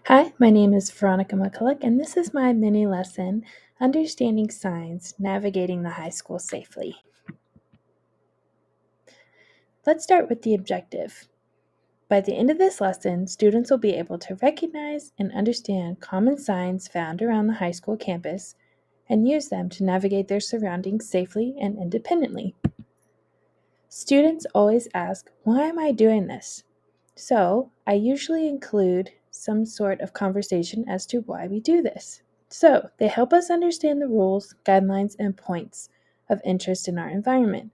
Hi, my name is Veronica McCulloch, and this is my mini lesson, Understanding Signs, Navigating the High School Safely. Let's start with the objective. By the end of this lesson, students will be able to recognize and understand common signs found around the high school campus and use them to navigate their surroundings safely and independently. Students always ask, "Why am I doing this?" So, I usually include some sort of conversation as to why we do this. So, they help us understand the rules, guidelines, and points of interest in our environment.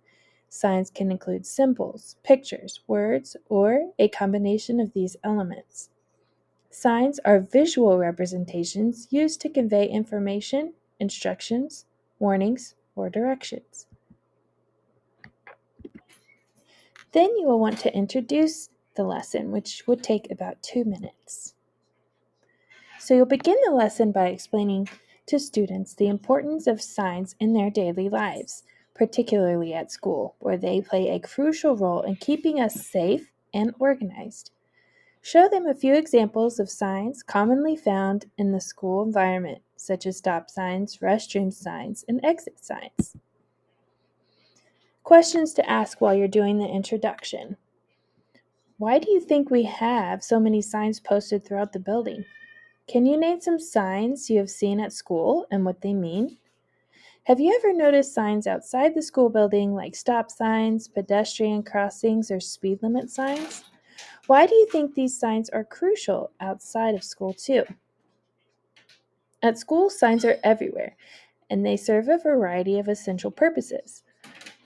Signs can include symbols, pictures, words, or a combination of these elements. Signs are visual representations used to convey information, instructions, warnings, or directions. Then you will want to introduce the lesson, which would take about 2 minutes. So you'll begin the lesson by explaining to students the importance of signs in their daily lives, particularly at school, where they play a crucial role in keeping us safe and organized. Show them a few examples of signs commonly found in the school environment, such as stop signs, restroom signs, and exit signs. Questions to ask while you're doing the introduction. Why do you think we have so many signs posted throughout the building? Can you name some signs you have seen at school and what they mean? Have you ever noticed signs outside the school building like stop signs, pedestrian crossings, or speed limit signs? Why do you think these signs are crucial outside of school too? At school, signs are everywhere, and they serve a variety of essential purposes.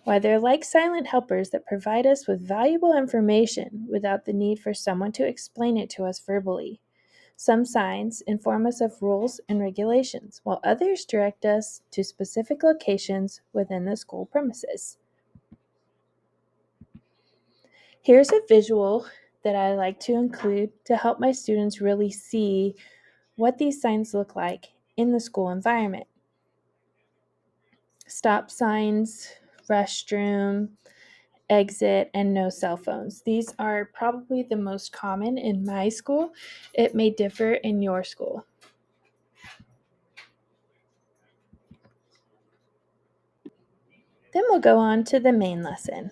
Why they're like silent helpers that provide us with valuable information without the need for someone to explain it to us verbally. Some signs inform us of rules and regulations, while others direct us to specific locations within the school premises. Here's a visual that I like to include to help my students really see what these signs look like in the school environment. Stop signs, restroom, exit, and no cell phones. These are probably the most common in my school. It may differ in your school. Then we'll go on to the main lesson.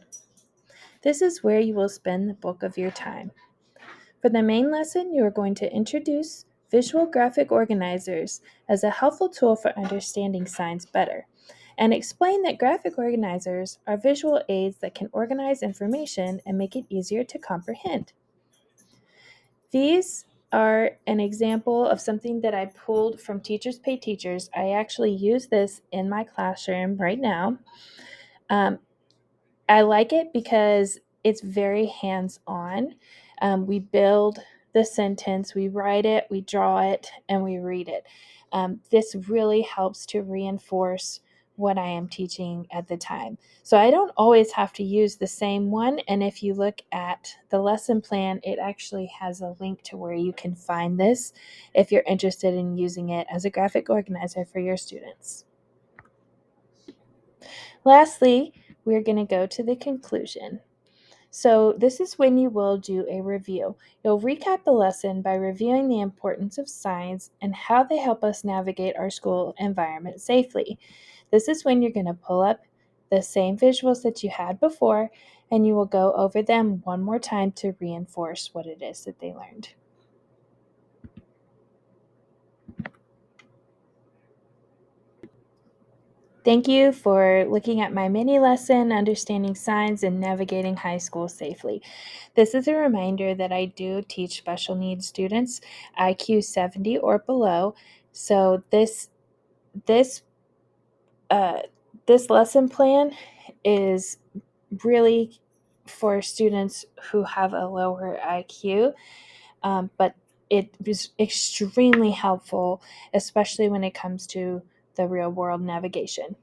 This is where you will spend the bulk of your time. For the main lesson, you are going to introduce visual graphic organizers as a helpful tool for understanding signs better, and explain that graphic organizers are visual aids that can organize information and make it easier to comprehend. These are an example of something that I pulled from Teachers Pay Teachers. I actually use this in my classroom right now. Um, I like it because it's very hands-on. We build the sentence, we write it, we draw it, and we read it. This really helps to reinforce what I am teaching at the time. So I don't always have to use the same one. And if you look at the lesson plan, it actually has a link to where you can find this if you're interested in using it as a graphic organizer for your students. Lastly, we're going to go to the conclusion. So, this is when you will do a review. You'll recap the lesson by reviewing the importance of signs and how they help us navigate our school environment safely. This is when you're going to pull up the same visuals that you had before and you will go over them one more time to reinforce what it is that they learned. Thank you for looking at my mini lesson, Understanding Signs and Navigating High School Safely. This is a reminder that I do teach special needs students, IQ 70 or below. So this uh, this lesson plan is really for students who have a lower IQ, but it is extremely helpful, especially when it comes to the real world navigation.